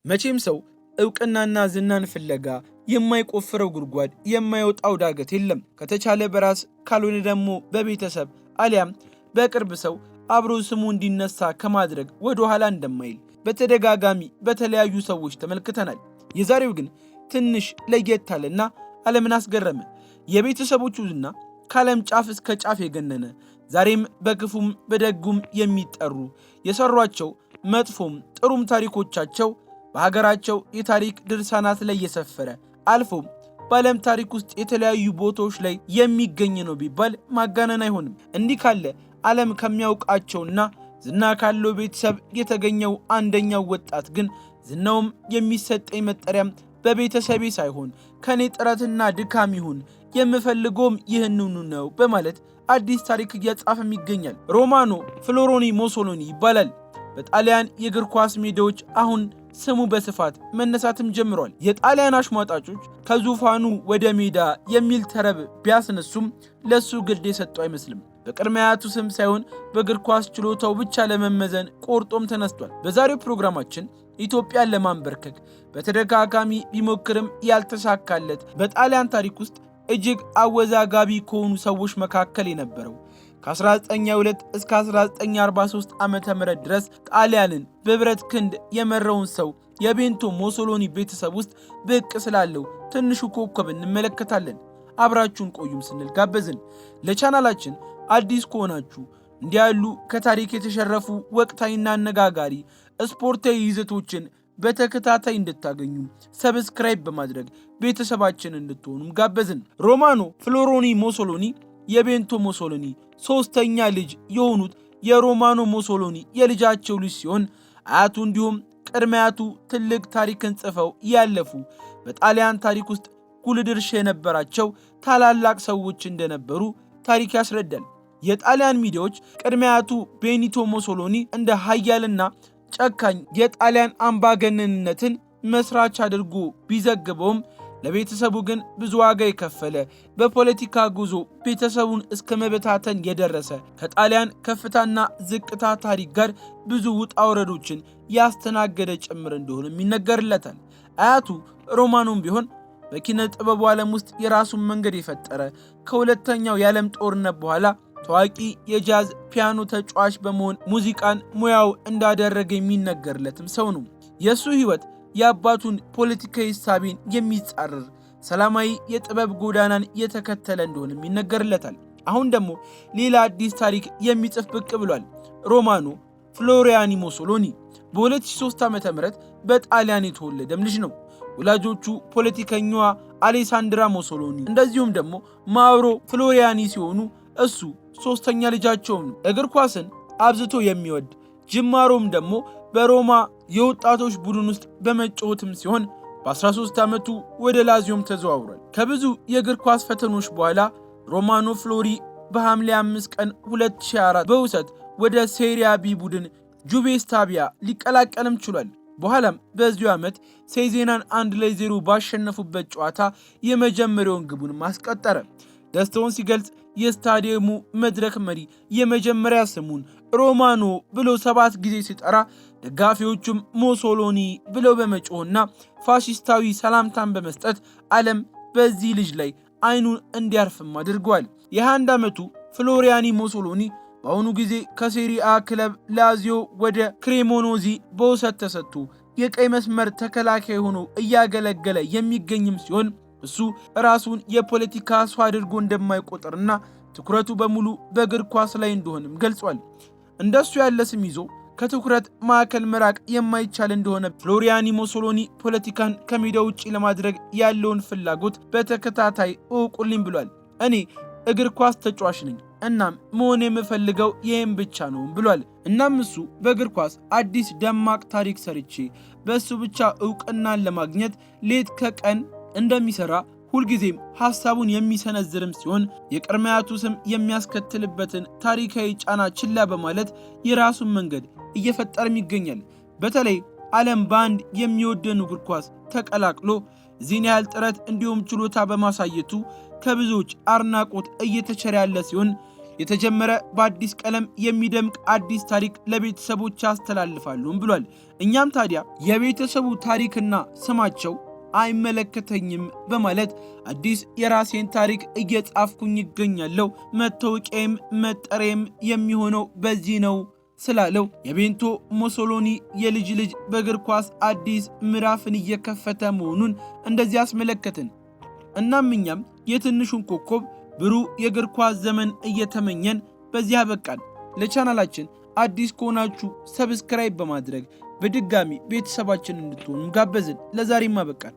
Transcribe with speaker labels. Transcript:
Speaker 1: መቼም ሰው እውቅናና ዝናን ፍለጋ የማይቆፍረው ጉድጓድ የማይወጣው ዳገት የለም። ከተቻለ በራስ ካልሆነ ደግሞ በቤተሰብ አሊያም በቅርብ ሰው አብሮ ስሙ እንዲነሳ ከማድረግ ወደ ኋላ እንደማይል በተደጋጋሚ በተለያዩ ሰዎች ተመልክተናል። የዛሬው ግን ትንሽ ለየት አለና ዓለምን አስገረመ። የቤተሰቦቹ ዝና ከዓለም ጫፍ እስከ ጫፍ የገነነ ዛሬም በክፉም በደጉም የሚጠሩ የሰሯቸው መጥፎም ጥሩም ታሪኮቻቸው በሀገራቸው የታሪክ ድርሳናት ላይ የሰፈረ አልፎም በዓለም ታሪክ ውስጥ የተለያዩ ቦታዎች ላይ የሚገኝ ነው ቢባል ማጋነን አይሆንም። እንዲህ ካለ ዓለም ከሚያውቃቸውና ዝና ካለው ቤተሰብ የተገኘው አንደኛው ወጣት ግን ዝናውም የሚሰጠኝ መጠሪያም በቤተሰቤ ሳይሆን ከኔ ጥረትና ድካም ይሁን የምፈልገውም ይህንኑ ነው በማለት አዲስ ታሪክ እያጻፈም ይገኛል። ሮማኖ ፍሎሮኒ ሞሶሎኒ ይባላል። በጣሊያን የእግር ኳስ ሜዳዎች አሁን ስሙ በስፋት መነሳትም ጀምሯል። የጣሊያን አሽሟጣጮች ከዙፋኑ ወደ ሜዳ የሚል ተረብ ቢያስነሱም ለሱ ግድ የሰጠው አይመስልም። በቅድመ አያቱ ስም ሳይሆን በእግር ኳስ ችሎታው ብቻ ለመመዘን ቆርጦም ተነስቷል። በዛሬው ፕሮግራማችን ኢትዮጵያን ለማንበርከክ በተደጋጋሚ ቢሞክርም ያልተሳካለት በጣሊያን ታሪክ ውስጥ እጅግ አወዛጋቢ ከሆኑ ሰዎች መካከል የነበረው ከ1922 እስከ 1943 ዓመተ ምህረት ድረስ ጣሊያንን በብረት ክንድ የመራውን ሰው የቤንቶ ሞሶሎኒ ቤተሰብ ውስጥ ብቅ ስላለው ትንሹ ኮከብ እንመለከታለን። አብራችሁን ቆዩም ስንል ጋበዝን። ለቻናላችን አዲስ ከሆናችሁ እንዲህ ያሉ ከታሪክ የተሸረፉ ወቅታዊና አነጋጋሪ ስፖርታዊ ይዘቶችን በተከታታይ እንድታገኙ ሰብስክራይብ በማድረግ ቤተሰባችን እንድትሆኑም ጋበዝን። ሮማኖ ፍሎሮኒ ሞሶሎኒ የቤንቶ ሞሶሎኒ ሶስተኛ ልጅ የሆኑት የሮማኖ ሞሶሎኒ የልጃቸው ልጅ ሲሆን አያቱ እንዲሁም ቅድመ አያቱ ትልቅ ታሪክን ጽፈው ያለፉ በጣሊያን ታሪክ ውስጥ ጉልህ ድርሻ የነበራቸው ታላላቅ ሰዎች እንደነበሩ ታሪክ ያስረዳል። የጣሊያን ሚዲያዎች ቅድመ አያቱ ቤኒቶ ሞሶሎኒ እንደ ኃያልና ጨካኝ የጣሊያን አምባገነንነትን መስራች አድርጎ ቢዘግበውም ለቤተሰቡ ግን ብዙ ዋጋ የከፈለ በፖለቲካ ጉዞ ቤተሰቡን እስከ መበታተን የደረሰ ከጣሊያን ከፍታና ዝቅታ ታሪክ ጋር ብዙ ውጣ ውረዶችን ያስተናገደ ጭምር እንደሆነም ይነገርለታል። አያቱ ሮማኖም ቢሆን በኪነ ጥበቡ ዓለም ውስጥ የራሱን መንገድ የፈጠረ ከሁለተኛው የዓለም ጦርነት በኋላ ታዋቂ የጃዝ ፒያኖ ተጫዋች በመሆን ሙዚቃን ሙያው እንዳደረገ የሚነገርለትም ሰው ነው። የሱ ሕይወት የአባቱን ፖለቲካዊ ሳቢን የሚጻረር ሰላማዊ የጥበብ ጎዳናን የተከተለ እንደሆነም ይነገርለታል። አሁን ደግሞ ሌላ አዲስ ታሪክ የሚጽፍ ብቅ ብሏል። ሮማኖ ፍሎሪያኒ ሞሶሎኒ በ2003 ዓ.ም በጣሊያን የተወለደም ልጅ ነው። ወላጆቹ ፖለቲከኛዋ አሌሳንድራ ሞሶሎኒ እንደዚሁም ደግሞ ማውሮ ፍሎሪያኒ ሲሆኑ እሱ ሶስተኛ ልጃቸውም ነው። እግር ኳስን አብዝቶ የሚወድ ጅማሮም ደግሞ በሮማ የወጣቶች ቡድን ውስጥ በመጫወትም ሲሆን በ13 ዓመቱ ወደ ላዚዮም ተዘዋውሯል። ከብዙ የእግር ኳስ ፈተኖች በኋላ ሮማኖ ፍሎሪ በሐምሌ 5 ቀን 2004 በውሰት ወደ ሴሪያ ቢ ቡድን ጁቬ ስታቢያ ሊቀላቀልም ችሏል። በኋላም በዚሁ ዓመት ሴዜናን 1-0 ባሸነፉበት ጨዋታ የመጀመሪያውን ግቡን ማስቆጠረ። ደስታውን ሲገልጽ የስታዲየሙ መድረክ መሪ የመጀመሪያ ስሙን ሮማኖ ብሎ 7 ጊዜ ሲጠራ ደጋፊዎቹም ሞሶሎኒ ብለው በመጮህና ፋሺስታዊ ሰላምታን በመስጠት ዓለም በዚህ ልጅ ላይ አይኑን እንዲያርፍም አድርገዋል። የ21 ዓመቱ ፍሎሪያኒ ሞሶሎኒ በአሁኑ ጊዜ ከሴሪአ ክለብ ላዚዮ ወደ ክሬሞኖዚ በውሰት ተሰጥቶ የቀይ መስመር ተከላካይ ሆኖ እያገለገለ የሚገኝም ሲሆን እሱ ራሱን የፖለቲካ ሰው አድርጎ እንደማይቆጥርና ትኩረቱ በሙሉ በእግር ኳስ ላይ እንደሆነም ገልጿል። እንደሱ ያለ ስም ይዞ ከትኩረት ማዕከል መራቅ የማይቻል እንደሆነ ፍሎሪያኒ ሞሶሎኒ ፖለቲካን ከሜዳ ውጪ ለማድረግ ያለውን ፍላጎት በተከታታይ እውቁልኝ ብሏል። እኔ እግር ኳስ ተጫዋች ነኝ፣ እናም መሆን የምፈልገው ይህም ብቻ ነው ብሏል። እናም እሱ በእግር ኳስ አዲስ ደማቅ ታሪክ ሰርቼ በእሱ ብቻ እውቅናን ለማግኘት ሌት ከቀን እንደሚሰራ ሁልጊዜም ሐሳቡን የሚሰነዝርም ሲሆን የቅድመ አያቱ ስም የሚያስከትልበትን ታሪካዊ ጫና ችላ በማለት የራሱን መንገድ እየፈጠረም ይገኛል። በተለይ ዓለም በአንድ የሚወደን እግር ኳስ ተቀላቅሎ እዚህን ያህል ጥረት እንዲሁም ችሎታ በማሳየቱ ከብዙዎች አድናቆት እየተቸረ ያለ ሲሆን የተጀመረ በአዲስ ቀለም የሚደምቅ አዲስ ታሪክ ለቤተሰቦች ያስተላልፋሉም ብሏል። እኛም ታዲያ የቤተሰቡ ታሪክና ስማቸው አይመለከተኝም በማለት አዲስ የራሴን ታሪክ እየጻፍኩኝ ይገኛለሁ፣ መታወቂያም መጠሪያም የሚሆነው በዚህ ነው ስላለው የቤንቶ ሙሶሎኒ የልጅ ልጅ በእግር ኳስ አዲስ ምዕራፍን እየከፈተ መሆኑን እንደዚህ አስመለከትን። እናም እኛም የትንሹን ኮከብ ብሩህ የእግር ኳስ ዘመን እየተመኘን በዚህ አበቃን። ለቻናላችን አዲስ ከሆናችሁ ሰብስክራይብ በማድረግ በድጋሚ ቤተሰባችን እንድትሆኑ ጋበዝን። ለዛሬም አበቃን።